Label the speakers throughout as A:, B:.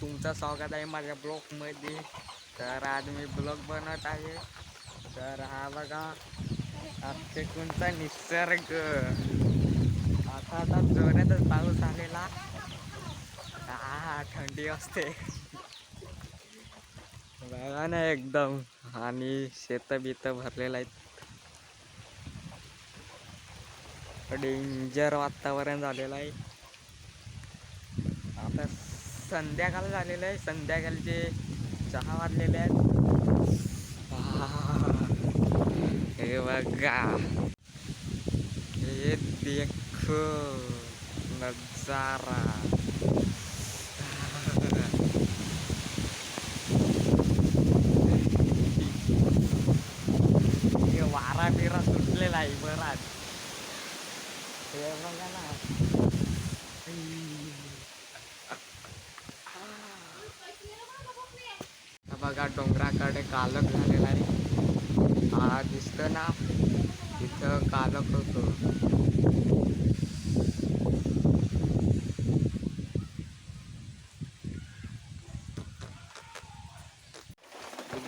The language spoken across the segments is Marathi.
A: तुमचं स्वागत आहे माझ्या ब्लॉगमध्ये. तर आज मी ब्लॉग बनवत आहे. तर हा बघा कोणता निसर्ग. आता जोरातच पाऊस आलेला. थंडी असते बघा ना एकदम. आणि शेत बीत भरलेलं आहेत. डेंजर वातावरण झालेलं आहे. आता संध्याकाळ झालेलं आहे. संध्याकाळचे 6 वाजलेले आहेत. हे बघा, ये देखो नजारा. हे वारा बिरा सुटलेला आहे बराच. हे बघा ना. बघा डोंगराकडे कालक झालेला आहे. हा दिसतं ना, तिथं कालक होतं.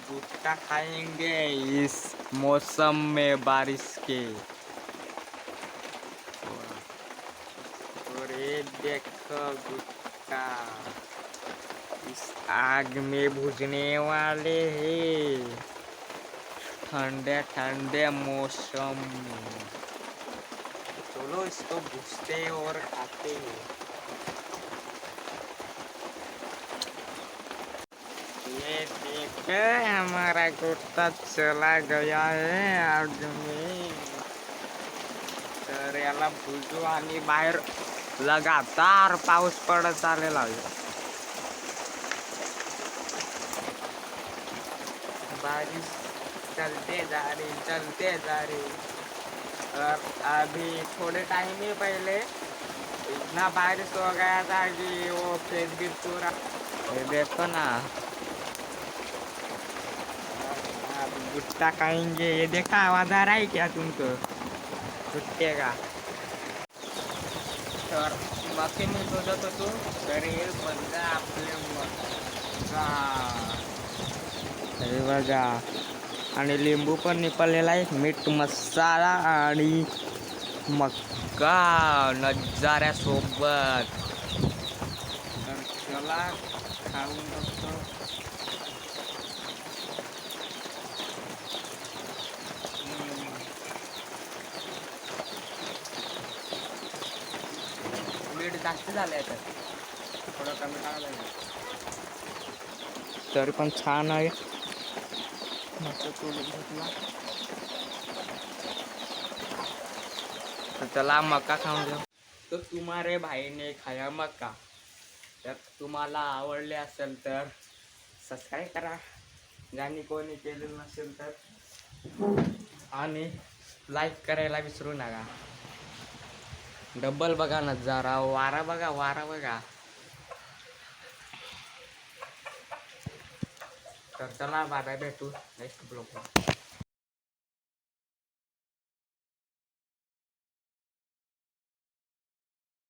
A: गुटखा खाएंगे इस मौसम में बारिश के. और ये देखो गुटखा इस आग में भुजने वाले हैं ठंडे ठंडे मौसम में. चलो इसको भूजते और खाते हैं. ये देखो हमारा कुत्ता चला गया है आग में. तर याला भुजू आणि बाहेर लगातार पाऊस पडत आलेला आहे. बारिश चलते जा रही. और अभी थोड़े टाइम ही पहले इतना बारिश हो गया था कि वो खेत भी पूरा. ये देखो ना, आप गुट्टा खाएंगे. ये देखा आवाज आ रहा है क्या तुमको गुट्टे का. तर बाकी मी शोधत होतो. तर हे बघा आपले मक्का. हे बघा, आणि लिंबू पण निपललेला आहे. मीठ मसाला आणि मक्का नजाऱ्यासोबत. तर चला खाऊन बघतो. मीठ जास्त झालं आहे, तर थोडं कमी टाकायला लागेल. तरी पण छान आहे. मस्त तोडून घेतला. तर चला मक्का खाऊन घेऊ. तो तुम्हारे भाईने खाया मक्का. तर तुम्हाला आवडले असेल तर सबस्क्राईब करा, ज्यांनी कोणी केलेलं नसेल तर, आणि लाईक करायला विसरू नका. डबल बघा नजारा. वारा बघा. तर चला बाय बाय, भेटू नेक्स्ट ब्लॉगला.